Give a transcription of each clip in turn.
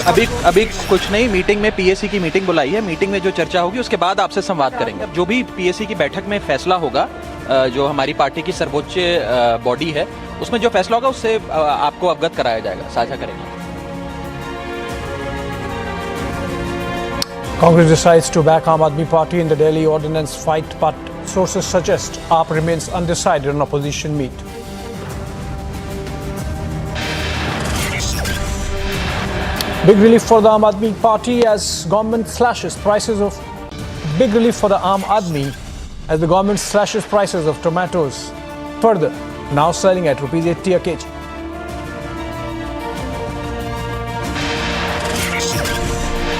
अभी अभी कुछ नहीं, मीटिंग में पीएसी की मीटिंग बुलाई है। मीटिंग में जो चर्चा होगी उसके बाद आपसे संवाद करेंगे। जो भी पीएसी की बैठक में फैसला होगा, जो हमारी पार्टी की सर्वोच्च बॉडी है, उसमें जो फैसला होगा उससे आपको अवगत कराया जाएगा, साझा करेंगे। Congress decides to back Aam Aadmi Party in the Delhi ordinance fight, but sources suggest AAP remains undecided on opposition meet. Big relief for the Aam Aadmi Party as government slashes prices of big relief for the Aam Aadmi as the government slashes prices of tomatoes further, now selling at ₹80 a kg.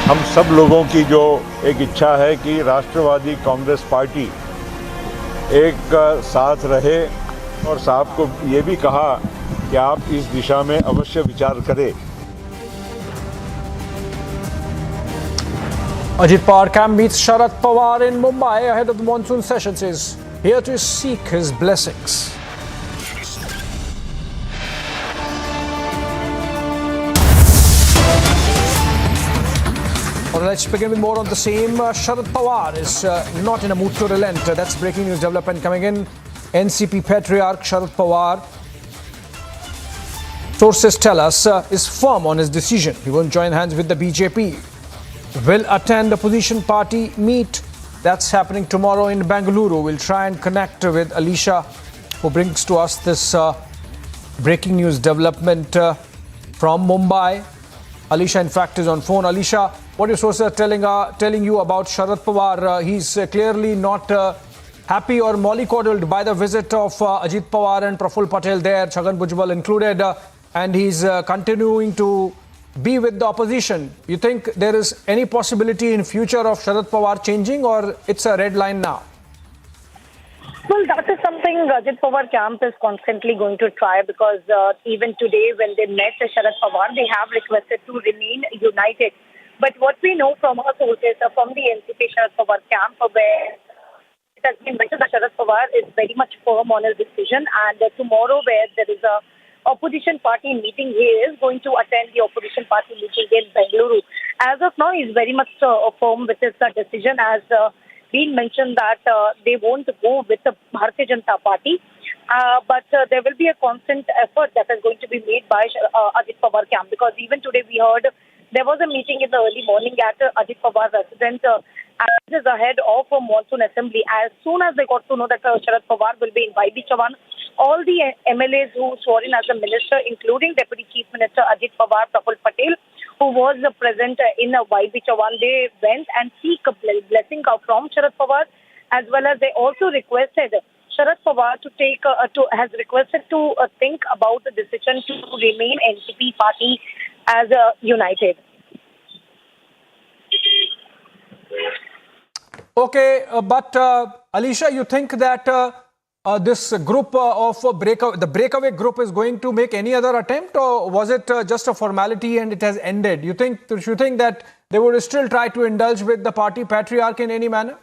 हम सब लोगों की जो एक इच्छा है कि राष्ट्रवादी Congress party एक साथ रहे, और साहब को ये भी कहा कि आप इस दिशा में अवश्य विचार करें। Ajit Pawar camp meets Sharad Pawar in Mumbai ahead of the monsoon session, says here to seek his blessings. Well, let's begin with more on the same. Sharad Pawar is not in a mood to relent. That's breaking news development coming in. NCP patriarch Sharad Pawar, sources tell us, is firm on his decision. He won't join hands with the BJP. Will attend opposition party meet. That's happening tomorrow in Bengaluru. We'll try and connect with Alisha, who brings to us this breaking news development from Mumbai. Alisha, in fact, is on phone. Alisha, what your sources are telling you about Sharad Pawar? He's clearly not happy or mollycoddled by the visit of Ajit Pawar and Praful Patel there, Chhagan Bhujbal included, and he's continuing to be with the opposition. You think there is any possibility in future of Sharad Pawar changing, or it's a red line now? Well, that is something Ajit Pawar camp is constantly going to try, because even today when they met Sharad Pawar, they have requested to remain united. But what we know from our sources, from the NCP Sharad Pawar camp, where it has been mentioned that Sharad Pawar is very much firm on his decision, and tomorrow where there is a opposition party meeting, he is going to attend the opposition party meeting in Bengaluru. As of now, he is very much firm with his decision, as been mentioned that they won't go with the Bharatiya Janata Party, but there will be a constant effort that is going to be made by Ajit Pawar camp, because even today we heard there was a meeting in the early morning at Ajit Pawar residence as ahead of a monsoon assembly. As soon as they got to know that Sharad Pawar will be in YB Chavan, all the MLAs who swore in as a minister, including Deputy Chief Minister Ajit Pawar, Praful Patel, who was present in YB Chavan, they went and seek a blessing from Sharad Pawar, as well as they also requested Sharad Pawar to think about the decision to remain NCP party as united. Okay, but Alisha, you think that this group the breakaway group is going to make any other attempt, or was it just a formality and it has ended? You think that they would still try to indulge with the party patriarch in any manner?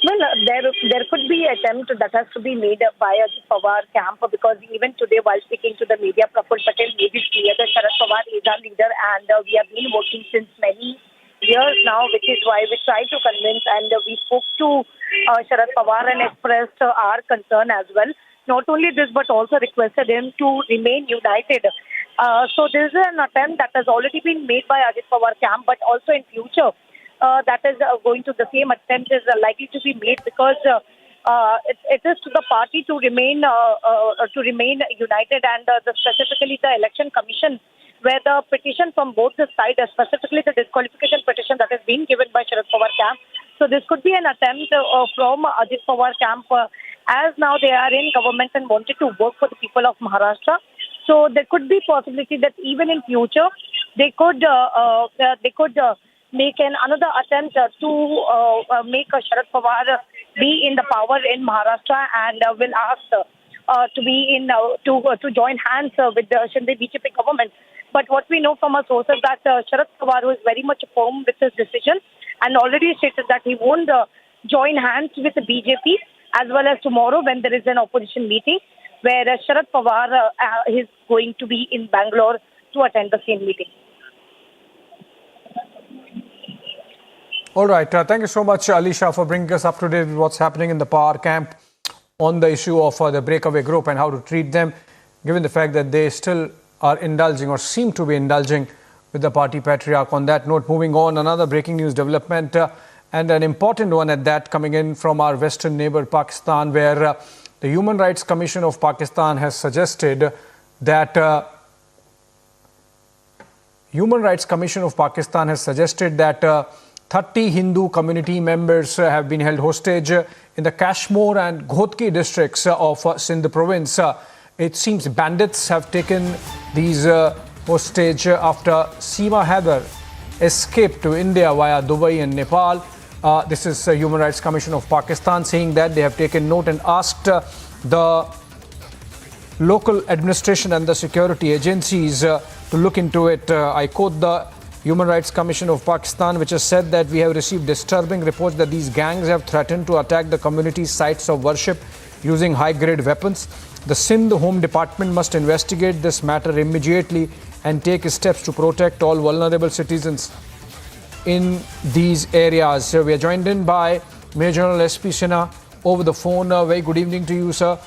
Well, there could be an attempt that has to be made by Ajit Pawar camp, because even today while speaking to the media, Praful Patel made it clear that Sharad Pawar is our leader, and we have been working since many years now, which is why we try to convince, and we spoke to Sharad Pawar and expressed our concern as well. Not only this, but also requested him to remain united. So there is an attempt that has already been made by Ajit Pawar camp, but also in future that is going to the same attempt is likely to be made, because it is to the party to remain united, and specifically the election commission, where the petition from both the sides, specifically the disqualification petition that has been given by Sharad Pawar camp. So this could be an attempt from Ajit Pawar camp, as now they are in government and wanted to work for the people of Maharashtra. So there could be possibility that even in future they could make another attempt to make Sharad Pawar be in the power in Maharashtra, and will ask to be in to join hands with the Shinde BJP government. But what we know from our sources that Sharad Pawar, who is very much firm with his decision, and already stated that he won't join hands with the BJP, as well as tomorrow when there is an opposition meeting, where Sharad Pawar is going to be in Bangalore to attend the same meeting. All right. Thank you so much, Alisha, for bringing us up to date with what's happening in the power camp on the issue of the breakaway group and how to treat them, given the fact that they still are indulging or seem to be indulging with the party patriarch. On that note, moving on, another breaking news development and an important one at that, coming in from our western neighbor Pakistan, where the Human Rights Commission of Pakistan has suggested that 30 Hindu community members have been held hostage in the Kashmir and Ghodki districts of Sindh province. It seems bandits have taken these hostage after Seema Haider escaped to India via Dubai and Nepal. This is the Human Rights Commission of Pakistan saying that they have taken note and asked the local administration and the security agencies to look into it. I quote the Human Rights Commission of Pakistan, which has said that we have received disturbing reports that these gangs have threatened to attack the community's sites of worship using high-grade weapons. The Sindh Home Department must investigate this matter immediately and take steps to protect all vulnerable citizens in these areas. We are joined in by Major General S.P. Sinha over the phone. Very good evening to you, sir.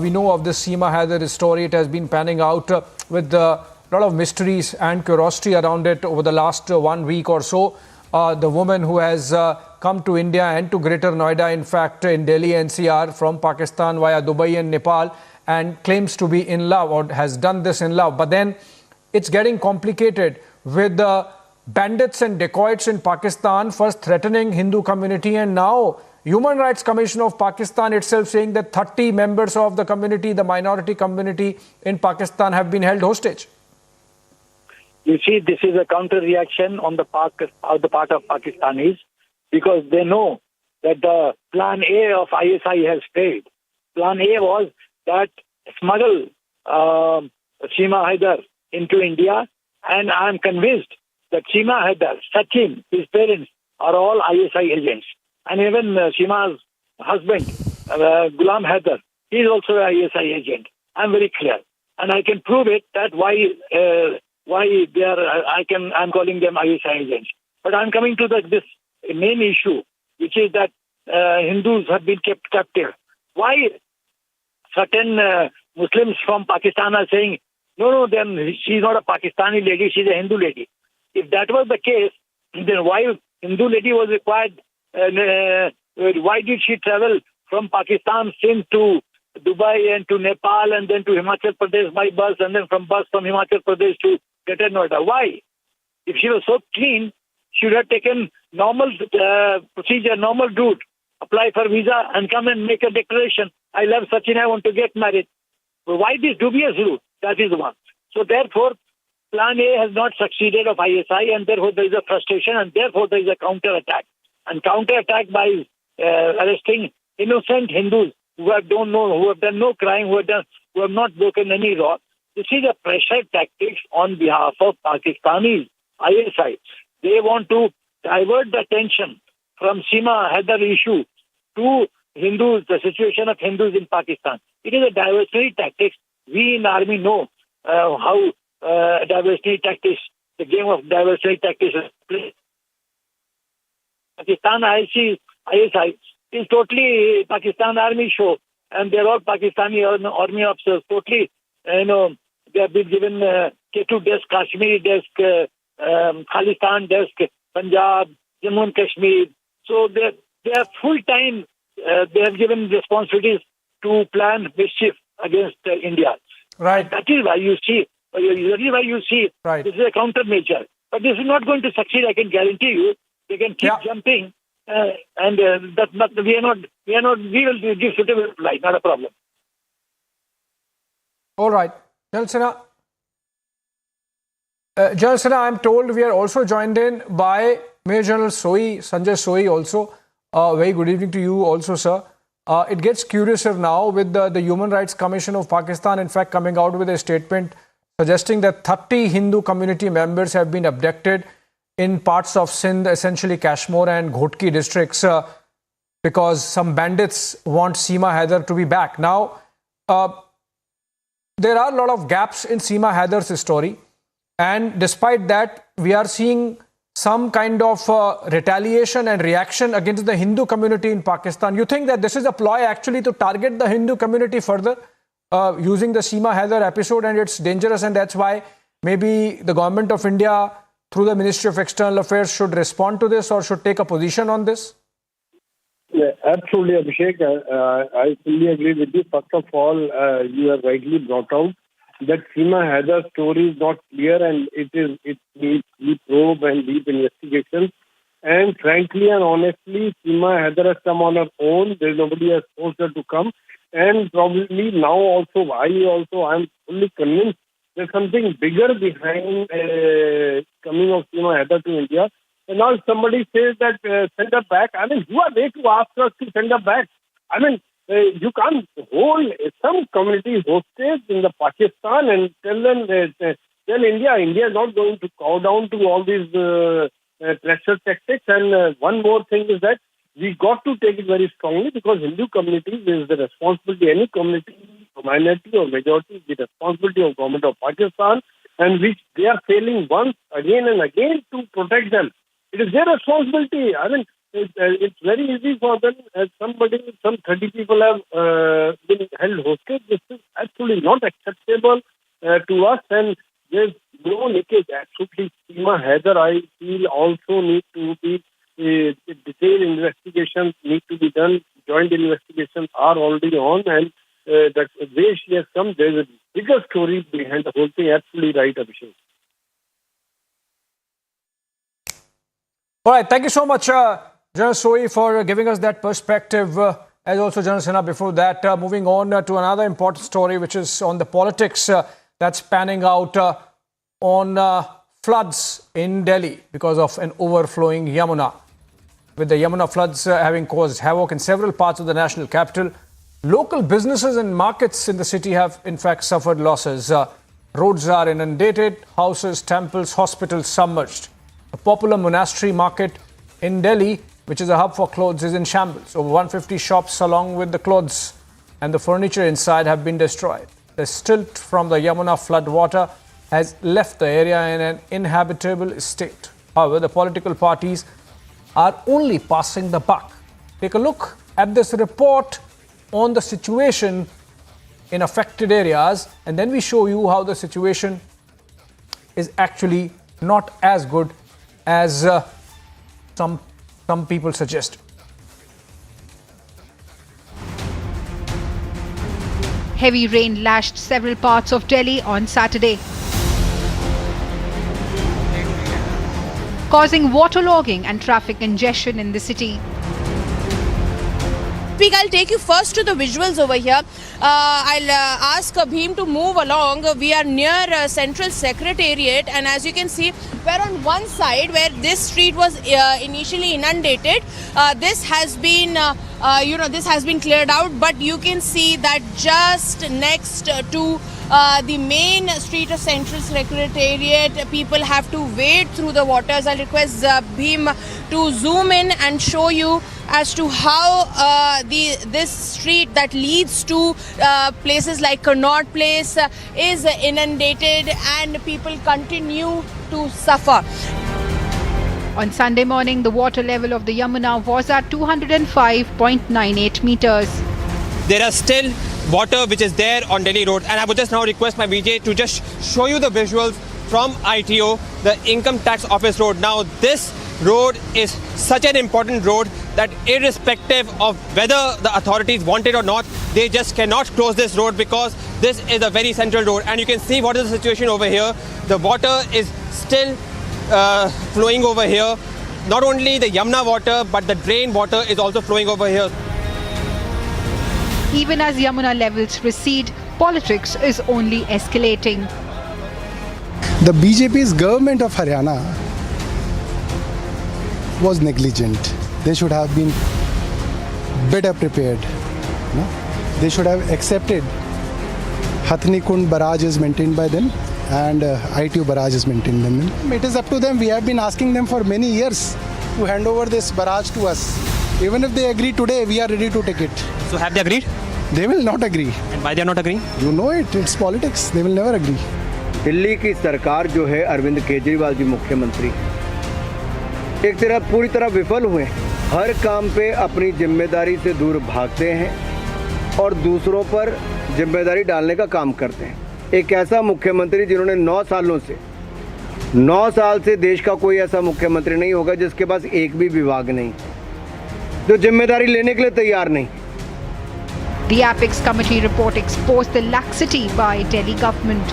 We know of this Seema Haider story. It has been panning out with a lot of mysteries and curiosity around it over the last 1 week or so. The woman who has come to India and to Greater Noida, in fact, in Delhi NCR from Pakistan via Dubai and Nepal, and claims to be in love or has done this in love. But then it's getting complicated with the bandits and dacoits in Pakistan first threatening Hindu community, and now Human Rights Commission of Pakistan itself saying that 30 members of the community, the minority community in Pakistan, have been held hostage. You see, this is a counter-reaction on the part of Pakistanis, because they know that the plan A of ISI has failed. Plan A was that smuggle Seema Haider into India, and I am convinced that Seema Haider, Sachin, his parents, are all ISI agents. And even Seema's husband, Ghulam Haider, he is also an ISI agent. I'm very clear. And I can prove it that why they are, I'm calling them ISI agents. But I'm coming to this main issue, which is that Hindus have been kept captive. Why certain Muslims from Pakistan are saying, no, then she's not a Pakistani lady, she's a Hindu lady. If that was the case, then why Hindu lady was required, why did she travel from Pakistan, Sindh to Dubai and to Nepal and then to Himachal Pradesh by bus, and then from Himachal Pradesh to Greater Noida? Why? If she was so clean, she would have taken normal procedure, normal route, apply for visa and come and make a declaration. I love Sachin, I want to get married. But why this dubious route? That is one. So therefore, plan A has not succeeded of ISI, and therefore there is a frustration, and therefore there is a counter-attack. And counter-attack by arresting innocent Hindus who have done no crime, who have not broken any law. This is a pressure tactics on behalf of Pakistanis, ISI. They want to divert the attention from Seema Haider issue to Hindus, the situation of Hindus in Pakistan. It is a diversionary tactics. We in army know how diversionary tactics, the game of diversionary tactics is played. Pakistan ISI is totally Pakistan army show, and they're all Pakistani army officers. Totally, they have been given K2 desk, Kashmiri desk, Khalistan desk, Punjab, Jammu and Kashmir. So they are full time. They have given responsibilities to plan mischief against India. Right. And that is why you see. Right. This is a countermeasure. But this is not going to succeed. I can guarantee you. They can keep jumping, and we will give suitable reply. Not a problem. All right. General Sinha, I'm told we are also joined in by Major General Sanjay Sohi also. Very good evening to you also, sir. It gets curiouser now with the Human Rights Commission of Pakistan, in fact, coming out with a statement suggesting that 30 Hindu community members have been abducted in parts of Sindh, essentially Kashmir and Ghodki districts, because some bandits want Seema Haider to be back. Now, there are a lot of gaps in Seema Haider's story, and despite that, we are seeing some kind of retaliation and reaction against the Hindu community in Pakistan. You think that this is a ploy actually to target the Hindu community further using the Seema Haider episode, and it's dangerous, and that's why maybe the government of India through the Ministry of External Affairs should respond to this or should take a position on this? Yeah, absolutely, Abhishek. I fully agree with you. First of all, you have rightly brought out that Seema Haider's story is not clear, and it needs deep probe and deep investigation. And frankly and honestly, Seema Haider has come on her own. There's nobody has forced her to come. And probably now also, I'm fully convinced there's something bigger behind coming of Seema Haider to India. And now somebody says that send her back. I mean, who are they to ask us to send her back? I mean, you can't hold some community hostage in the Pakistan and tell them, tell India is not going to bow down to all these pressure tactics. And one more thing is that we got to take it very strongly, because Hindu communities is the responsibility, any community, minority or majority, is the responsibility of government of Pakistan, and which they are failing once again and again to protect them. It is their responsibility. I mean, it's very easy for them. As some 30 people have been held hostage. This is absolutely not acceptable to us, and there's no leakage. Absolutely, Seema Haider, I feel, also need to be detailed investigations need to be done. Joint investigations are already on, and that way she has come, there's a bigger story behind the whole thing. Absolutely right, Abhishek. All right, thank you so much, General Sohi, for giving us that perspective, as also General Sinha before that. Moving on to another important story, which is on the politics that's panning out on floods in Delhi because of an overflowing Yamuna. With the Yamuna floods having caused havoc in several parts of the national capital, local businesses and markets in the city have in fact suffered losses. Roads are inundated, houses, temples, hospitals submerged. A popular monastery market in Delhi, which is a hub for clothes, is in shambles. Over 150 shops along with the clothes and the furniture inside have been destroyed. The silt from the Yamuna flood water has left the area in an inhabitable state. However, the political parties are only passing the buck. Take a look at this report on the situation in affected areas, and then we show you how the situation is actually not as good as some people suggest. Heavy rain lashed several parts of Delhi on Saturday, causing waterlogging and traffic congestion in the city. I'll take you first to the visuals over here. I'll ask Bhim to move along. We are near Central Secretariat, and as you can see, we're on one side where this street was initially inundated. This has been this has been cleared out, but you can see that just next to the main street of Central Secretariat, people have to wade through the waters. I'll request Bhim to zoom in and show you as to how this street that leads to places like Connaught Place is inundated, and people continue to suffer. On Sunday morning, the water level of the Yamuna was at 205.98 meters. There are still water which is there on Delhi Road, and I would just now request my VJ to just show you the visuals from ITO, the Income Tax Office Road. Now this road is such an important road that irrespective of whether the authorities want it or not, they just cannot close this road because this is a very central road. And you can see what is the situation over here. The water is still flowing over here. Not only the Yamuna water, but the drain water is also flowing over here. Even as Yamuna levels recede, politics is only escalating. The BJP's government of Haryana was negligent. They should have been better prepared. No? They should have accepted Hathni Kund barrage is maintained by them and ITO barrage is maintained by them. It is up to them. We have been asking them for many years to hand over this barrage to us. Even if they agree today, we are ready to take it. So have they agreed? They will not agree. And why they are not agreeing? You know it. It's politics. They will never agree. Delhi की सरकार जो है अरविंद केजरीवाल जी मुख्यमंत्री, एक तरह पूरी तरह विफल हुए। हर काम पे अपनी जिम्मेदारी से दूर भागते हैं और दूसरों पर जिम्मेदारी डालने का काम करते हैं। एक ऐसा मुख्यमंत्री जिन्होंने 9 साल से देश का कोई ऐसा मुख्यमंत्री नहीं होगा जिसके पास एक भी विभाग नहीं, जो जिम्मेदारी लेने के लिए तैयार नहीं। The Apex Committee report exposed the laxity by Delhi government.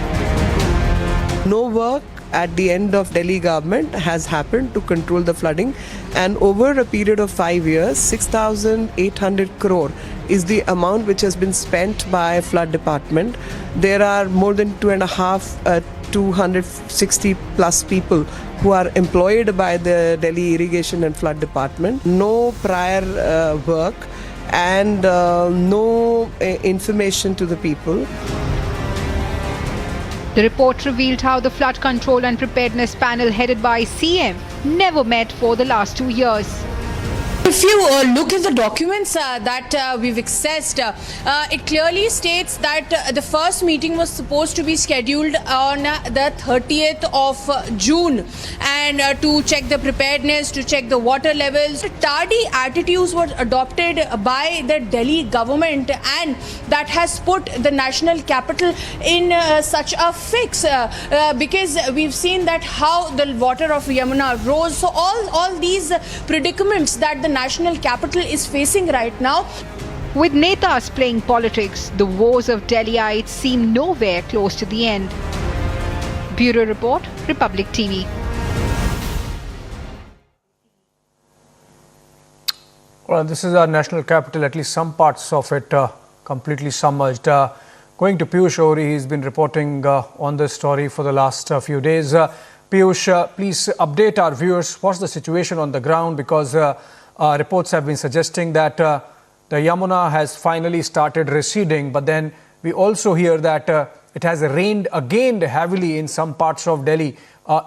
No work at the end of Delhi government has happened to control the flooding, and over a period of 5 years, 6,800 crore is the amount which has been spent by flood department. There are more than 260 plus people who are employed by the Delhi irrigation and flood department. No prior work and no information to the people. The report revealed how the flood control and preparedness panel headed by CM never met for the last 2 years. If you look at the documents that we've accessed, it clearly states that the first meeting was supposed to be scheduled on the 30th of June, and to check the preparedness, to check the water levels. Tardy attitudes were adopted by the Delhi government, and that has put the national capital in such a fix, because we've seen that how the water of Yamuna rose. So all these predicaments that the national capital is facing right now. With netas playing politics, the woes of Delhiites seem nowhere close to the end. Bureau Report, Republic TV. Well, this is our national capital, at least some parts of it completely submerged. Going to Piyush Ohri, he's been reporting on this story for the last few days. Piyush, please update our viewers. What's the situation on the ground? Because reports have been suggesting that the Yamuna has finally started receding, but then we also hear that it has rained again heavily in some parts of Delhi.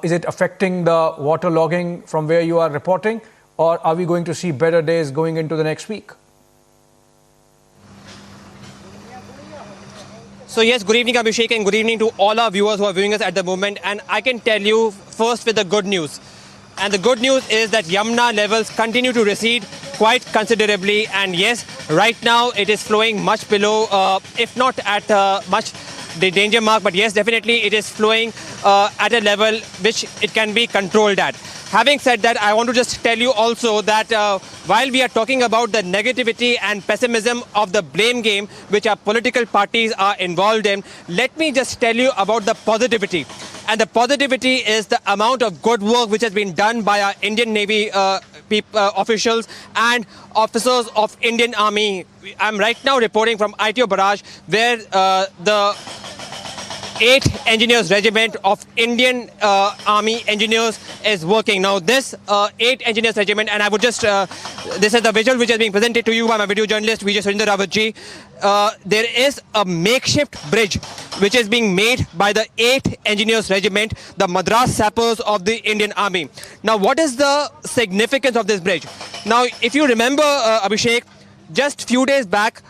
Is it affecting the water logging from where you are reporting, or are we going to see better days going into the next week? So yes, good evening Abhishek, and good evening to all our viewers who are viewing us at the moment. And I can tell you first with the good news. And the good news is that Yamuna levels continue to recede quite considerably. And yes, right now it is flowing much below, if not at much the danger mark. But yes, definitely it is flowing at a level which it can be controlled at. Having said that, I want to just tell you also that while we are talking about the negativity and pessimism of the blame game which our political parties are involved in, let me just tell you about the positivity. And the positivity is the amount of good work which has been done by our Indian Navy officials and officers of Indian Army. I'm right now reporting from ITO Barrage, where the 8th Engineers Regiment of Indian Army Engineers is working. Now this 8th Engineers Regiment, and I would just, this is the visual which is being presented to you by my video journalist Vijay Surinder Rawatji. There is a makeshift bridge which is being made by the 8th Engineers Regiment, the Madras Sappers of the Indian Army. Now what is the significance of this bridge? Now if you remember Abhishek, just few days back,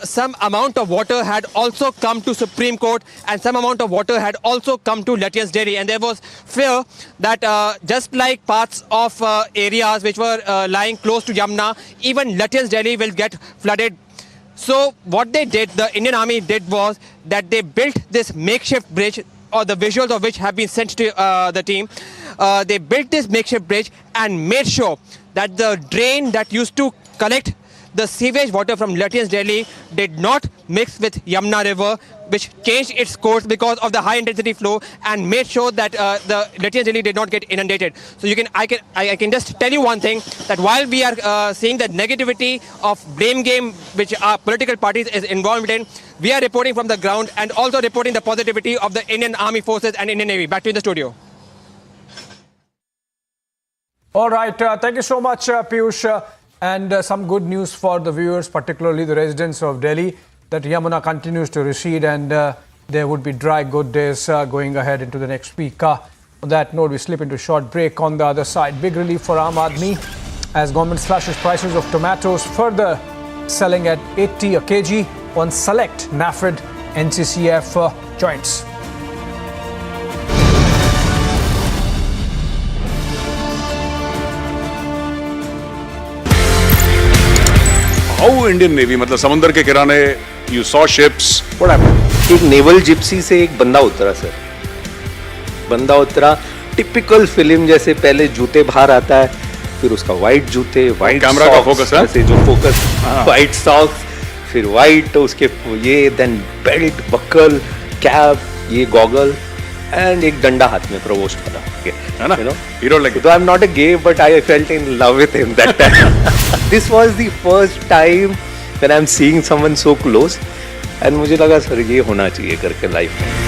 some amount of water had also come to Supreme Court, and some amount of water had also come to Lutyens Delhi, and there was fear that just like parts of areas which were lying close to Yamuna, even Lutyens Delhi will get flooded. So what they did, the Indian Army did, was that they built this makeshift bridge, or the visuals of which have been sent to the team. They built this makeshift bridge and made sure that the drain that used to collect the sewage water from Lutyens Delhi did not mix with Yamuna River, which changed its course because of the high intensity flow, and made sure that the Lutyens Delhi did not get inundated. So I can just tell you one thing, that while we are seeing the negativity of blame game which our political parties is involved in, we are reporting from the ground and also reporting the positivity of the Indian Army Forces and Indian Navy. Back to you in the studio. All right, thank you so much, Piyush. And some good news for the viewers, particularly the residents of Delhi, that Yamuna continues to recede, and there would be dry, good days going ahead into the next week. On that note, we slip into a short break. On the other side, big relief for Aam Aadmi as government slashes prices of tomatoes, further selling at 80 a kg on select NAFED NCCF joints. Indian navy मतलब समुद्र के किनारे you saw ships what happened? एक naval Gypsy से एक बंदा उतरा sir. बंदा उतरा, टिपिकल फिल्म जैसे पहले जूते बाहर आता है, फिर उसका व्हाइट जूते, व्हाइट कैमरा का फोकस है, ऐसे जो फोकस, व्हाइट सॉक्स, फिर व्हाइट उसके ये, देन बेल्ट, बकल, कैप, ये गॉगल एंड एक डंडा हाथ में प्रवोस्ट वाला, है ना? you know? You don't like it? So I'm not a gay, but I felt in love with him that time. This was the first time when I'm seeing someone so close, and मुझे लगा sir ये होना चाहिए करके life में।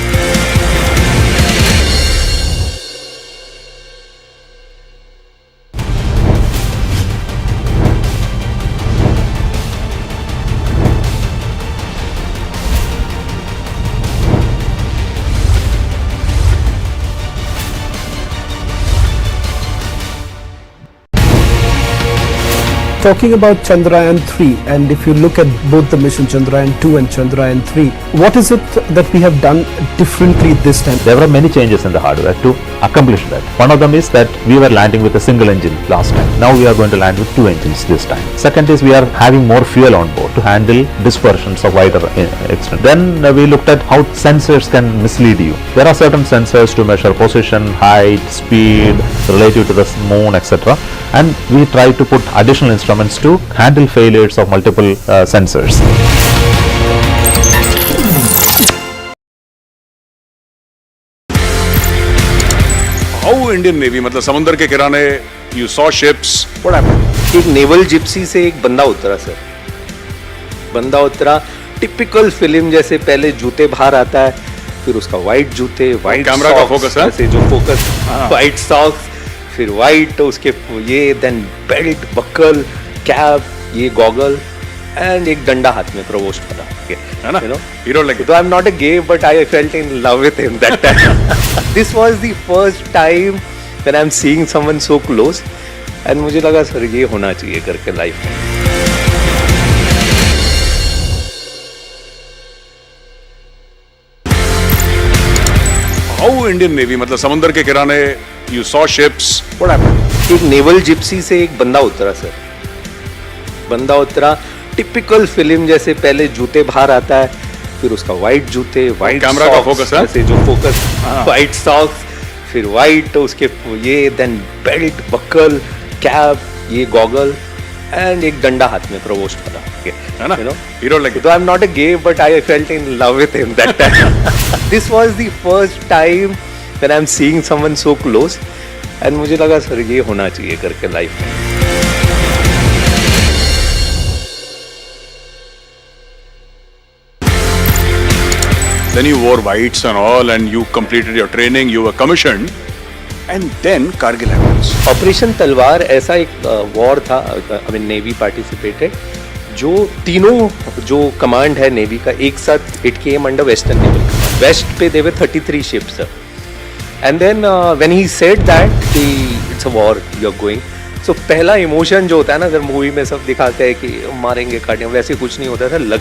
Talking about Chandrayaan 3, and if you look at both the mission Chandrayaan 2 and Chandrayaan 3, what is it that we have done differently this time? There were many changes in the hardware to accomplish that. One of them is that we were landing with a single engine last time. Now we are going to land with 2 engines this time. Second is we are having more fuel on board to handle dispersions of wider extent. Then we looked at how sensors can mislead you. There are certain sensors to measure position, height, speed, relative to the moon, etc. And we try to put additional instruments to handle failures of multiple sensors. How Indian Navy मतलब समुद्र के किनारे you saw ships what happened? एक naval Gypsy से एक बंदा उतरा sir. बंदा उतरा, टिपिकल फिल्म जैसे पहले जूते बाहर आता है, फिर उसका व्हाइट जूते, व्हाइट कैमरा का फोकस है, ऐसे जो फोकस, व्हाइट सॉक्स, फिर व्हाइट उसके ये, देन बेल्ट, बकल, कैप, ये गॉगल एंड एक डंडा हाथ में प्रवोस्ट वाला, है ना? You know? You don't like it? So I'm not a gay, but I felt in love with him that time. This was the first time when I'm seeing someone so close, and मुझे लगा sir ये होना चाहिए करके life में। How Indian Navy मतलब समुद्र के किनारे you saw ships what happened? एक नेवल जिप्सी से एक बंदा उतरा सर। बंदा उतरा, टिपिकल फिल्म जैसे पहले जूते बाहर आता है, फिर उसका व्हाइट जूते, व्हाइट कैमरा का फोकस है, ऐसे जो फोकस, व्हाइट सॉक्स, फिर व्हाइट उसके ये, देन बेल्ट, बकल, कैप, ये गॉगल एंड एक डंडा हाथ में प्रवोस्ट वाला, है ना? You know? You don't like it? So I'm not a gay, but I felt in love with him that time. This was the first time when I'm seeing someone so close, and मुझे लगा sir ये होना चाहिए करके life में। Then you wore whites and all, and you completed your training. You were commissioned, and then Kargil happens. Operation तलवार ऐसा एक वॉर था, आई मीन नेवी पार्टिसिपेटेड, जो तीनों जो कमांड है नेवी का एक साथ it came under western naval command. West पे there were 33 ships, and then when he said that कि it's a war you are going, so पहला इमोशन जो होता है ना, अगर मूवी में सब दिखाते हैं कि मारेंगे काटेंगे, वैसे कुछ नहीं होता था।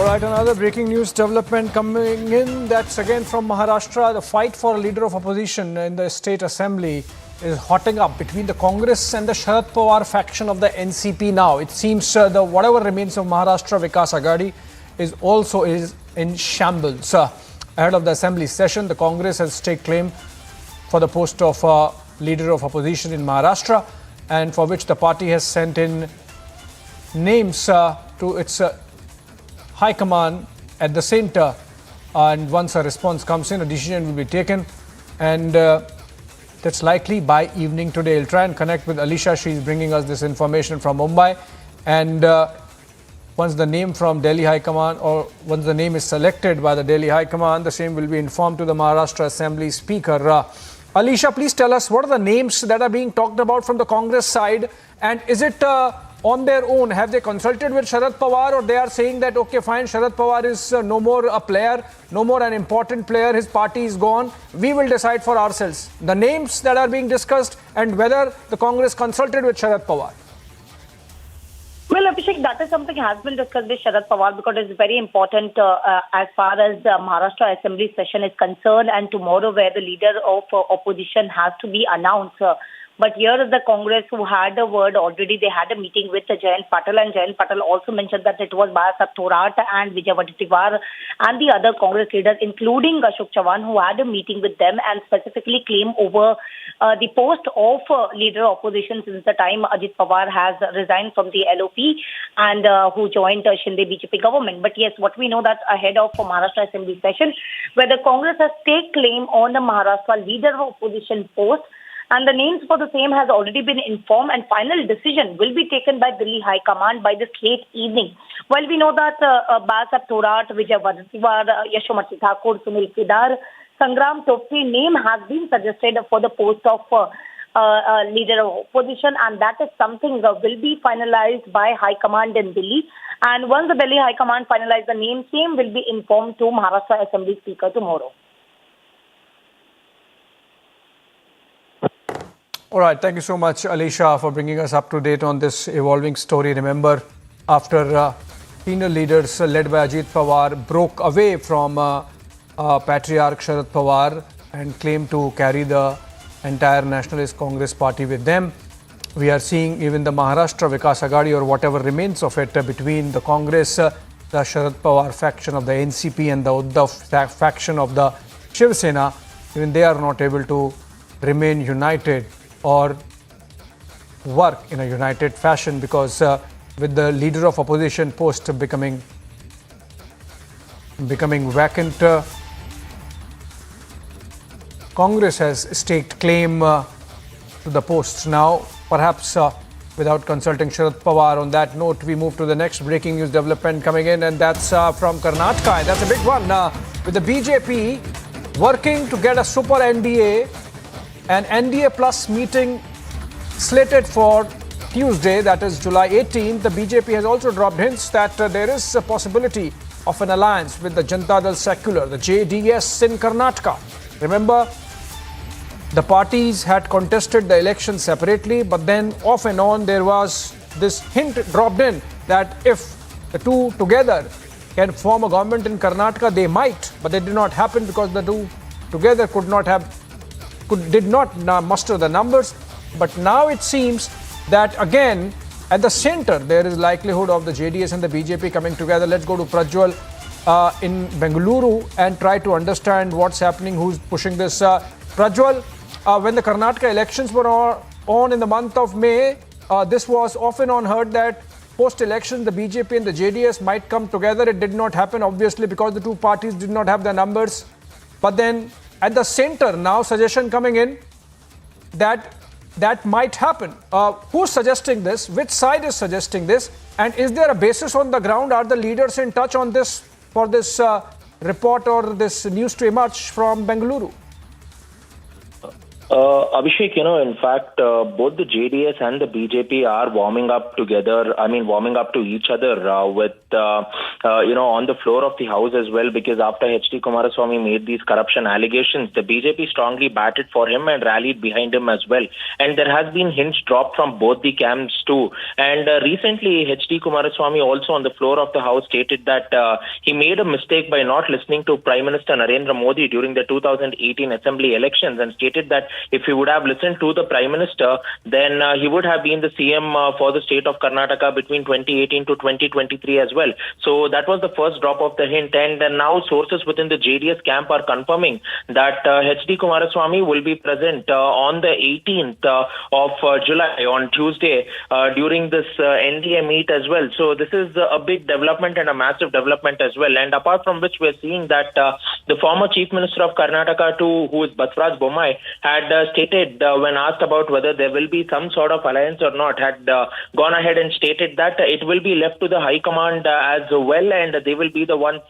All right, another breaking news development coming in. That's again from Maharashtra. The fight for a leader of opposition in the state assembly is hotting up between the Congress and the Sharad Pawar faction of the NCP now. It seems the whatever remains of Maharashtra Vikas Aghadi is also in shambles. Ahead of the assembly session, the Congress has staked claim for the post of leader of opposition in Maharashtra, and for which the party has sent in names to its High Command at the center, and once a response comes in, a decision will be taken, and that's likely by evening today. We'll try and connect with Alisha. She's bringing us this information from Mumbai, and once the name from Delhi High Command, or once the name is selected by the Delhi High Command, the same will be informed to the Maharashtra Assembly Speaker. Alisha, please tell us what are the names that are being talked about from the Congress side, and is it on their own? Have they consulted with Sharad Pawar, or they are saying that, okay, fine, Sharad Pawar is no more a player, no more an important player, his party is gone, we will decide for ourselves? The names that are being discussed and whether the Congress consulted with Sharad Pawar. Well, Abhishek, that is something has been discussed with Sharad Pawar because it's very important as far as Maharashtra Assembly session is concerned, and tomorrow where the leader of opposition has to be announced. But here is the Congress who had a word already. They had a meeting with Jayant Patel, and Jayant Patel also mentioned that it was Babasaheb Thorat and Vijay Wadetiwar and the other Congress leaders, including Ashok Chavan, who had a meeting with them and specifically claim over the post of leader opposition since the time Ajit Pawar has resigned from the LOP and who joined Shinde BJP government. But yes, what we know that ahead of Maharashtra Assembly session, where the Congress has taken claim on the Maharashtra leader of opposition post, and the names for the same has already been informed, and final decision will be taken by Delhi High Command by this late evening. While we know that Babasaheb Thorat, Vijay Wadetiwar, Yashomati Thakur, Sunil Kedar, Sangram Topse name has been suggested for the post of leader of opposition, and that is something will be finalized by High Command in Delhi. And once the Delhi High Command finalizes the name, same will be informed to Maharashtra Assembly Speaker tomorrow. All right, thank you so much, Alisha, for bringing us up to date on this evolving story. Remember, after senior leaders led by Ajit Pawar broke away from Patriarch Sharad Pawar and claimed to carry the entire Nationalist Congress party with them, we are seeing even the Maharashtra Vikas Aghadi, or whatever remains of it, between the Congress, the Sharad Pawar faction of the NCP and the Uddhav faction of the Shiv Sena, even they are not able to remain united or work in a united fashion, because with the leader of opposition post becoming vacant, Congress has staked claim to the post now, perhaps without consulting Sharad Pawar. On that note, we move to the next breaking news development coming in, and that's from Karnataka. And that's a big one, with the BJP working to get a super NDA. An NDA plus meeting slated for Tuesday, that is July 18th. The BJP has also dropped hints that there is a possibility of an alliance with the Janata Dal Secular, the JDS in Karnataka. Remember, the parties had contested the election separately, but then off and on there was this hint dropped in that if the two together can form a government in Karnataka, they might, but it did not happen because the two together did not muster the numbers. But now it seems that again at the center there is likelihood of the JDS and the BJP coming together. Let's go to Prajwal in Bengaluru and try to understand what's happening, who's pushing this. Prajwal, when the Karnataka elections were on in the month of May, this was often on heard that post-election the BJP and the JDS might come together. It did not happen, obviously, because the two parties did not have the numbers. But then at the center now, suggestion coming in that might happen. Who's suggesting this? Which side is suggesting this? And is there a basis on the ground? Are the leaders in touch on this for this report or this news to emerge from Bengaluru? Abhishek, in fact, both the JDS and the BJP are warming up together. Warming up to each other with, on the floor of the house as well, because after H.D. Kumaraswamy made these corruption allegations, the BJP strongly batted for him and rallied behind him as well. And there has been hints dropped from both the camps too. And recently, H.D. Kumaraswamy also on the floor of the house stated that he made a mistake by not listening to Prime Minister Narendra Modi during the 2018 Assembly elections, and stated that if he would have listened to the Prime Minister, then he would have been the CM for the state of Karnataka between 2018 to 2023 as well. So that was the first drop of the hint. And now sources within the JDS camp are confirming that H.D. Kumaraswamy will be present on the 18th of July, on Tuesday, during this NDA meet as well. So this is a big development and a massive development as well. And apart from which, we're seeing that the former Chief Minister of Karnataka too, who is Batswaraj Bommai, had stated when asked about whether there will be some sort of alliance or not, had gone ahead and stated that it will be left to the High Command as well, and they will be the ones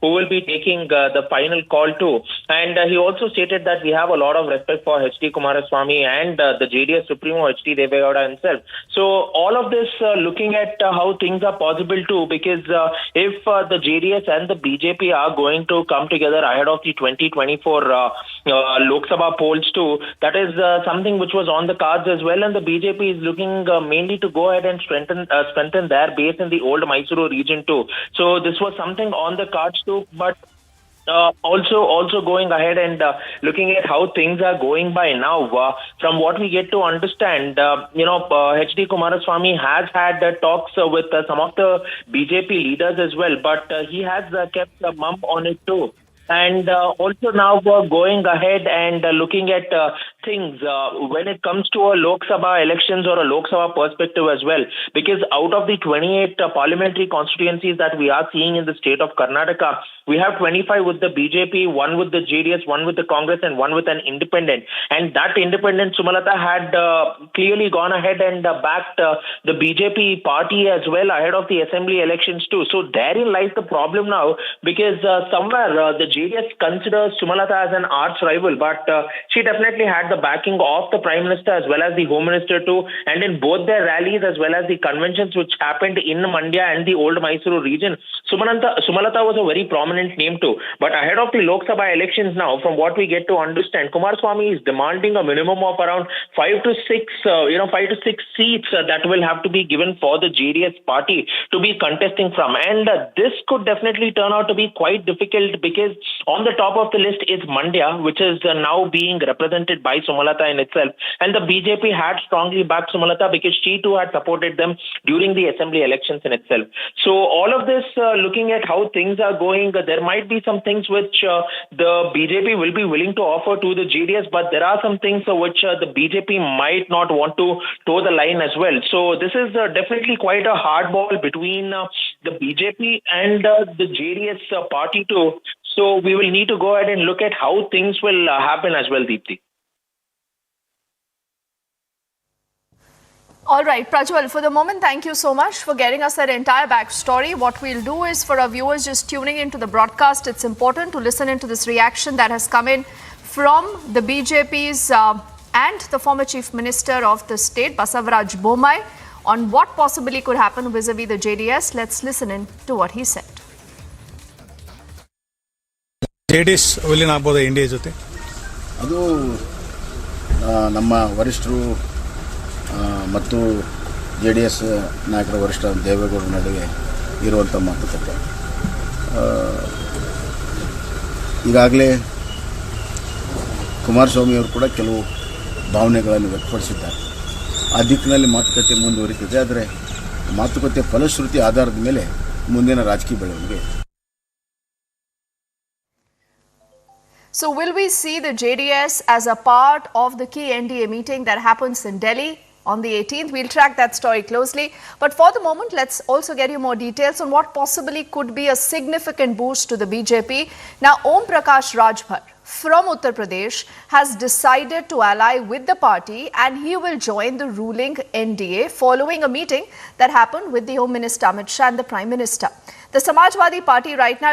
who will be taking the final call too. And he also stated that we have a lot of respect for H.D. Kumaraswamy and the JDS Supremo H.D. Devegowda himself. So all of this looking at how things are possible too, because if the JDS and the BJP are going to come together ahead of the 2024 Lok Sabha polls too, that is something which was on the cards as well, and the BJP is looking mainly to go ahead and strengthen their base in the old Mysuru region too. So this was something on the cards too, but also going ahead and looking at how things are going by now, from what we get to understand, H.D. Kumaraswamy has had talks with some of the BJP leaders as well, but he has kept mum on it too. And also now going ahead and looking at things when it comes to a Lok Sabha elections or a Lok Sabha perspective as well, because out of the 28 parliamentary constituencies that we are seeing in the state of Karnataka, we have 25 with the BJP, one with the JDS, one with the Congress, and one with an independent. And that independent, Sumalata, had clearly gone ahead and backed the BJP party as well ahead of the assembly elections too. So therein lies the problem now, because somewhere the JDS considers Sumalata as an arch rival, but she definitely had the backing of the Prime Minister as well as the Home Minister too. And in both their rallies as well as the conventions which happened in Mandya and the old Mysuru region, Sumalata was a very prominent name too. But ahead of the Lok Sabha elections now, from what we get to understand, Kumaraswamy is demanding a minimum of around 5 to 6 seats that will have to be given for the JDS party to be contesting from. And this could definitely turn out to be quite difficult, because on the top of the list is Mandya, which is now being represented by Sumalata in itself. And the BJP had strongly backed Sumalata because she too had supported them during the assembly elections in itself. So all of this, looking at how things are going, there might be some things which the BJP will be willing to offer to the JDS, but there are some things which the BJP might not want to toe the line as well. So this is definitely quite a hard ball between the BJP and the JDS party too. So we will need to go ahead and look at how things will happen as well, Deepthi. All right, Prajwal, for the moment, thank you so much for getting us that entire backstory. What we'll do is, for our viewers just tuning into the broadcast, it's important to listen into this reaction that has come in from the BJP's and the former Chief Minister of the state, Basavaraj Bommai, on what possibly could happen vis-a-vis the JDS. Let's listen in to what he said. JDS ವಿಲೀನ ಆಗಬಹುದು India ಜೊತೆ. ಅದು ನಮ್ಮ ವರಿಷ್ಠರು ಮತ್ತು JDS ನಾಯಕರ ವರಿಷ್ಠ ದೇವೇಗೌಡರ ನಡುವೆ ಇರುವಂಥ ಮಾತುಕತೆ. ಈಗಾಗಲೇ ಕುಮಾರಸ್ವಾಮಿ ಅವರು ಕೂಡ ಕೆಲವು ಭಾವನೆಗಳನ್ನು ವ್ಯಕ್ತಪಡಿಸಿದ್ದಾರೆ. ಆ ದಿಕ್ಕಿನಲ್ಲಿ ಮಾತುಕತೆ ಮುಂದುವರಿತಿದೆ. ಆದರೆ ಮಾತುಕತೆ ಫಲಶ್ರುತಿ ಆಧಾರದ ಮೇಲೆ ಮುಂದಿನ ರಾಜಕೀಯ ಬೆಳವಣಿಗೆ. So will we see the JDS as a part of the key NDA meeting that happens in Delhi on the 18th? We'll track that story closely. But for the moment, let's also get you more details on what possibly could be a significant boost to the BJP. Now, Om Prakash Rajbhar from Uttar Pradesh has decided to ally with the party, and he will join the ruling NDA following a meeting that happened with the Home Minister Amit Shah and the Prime Minister. The Samajwadi Party right now is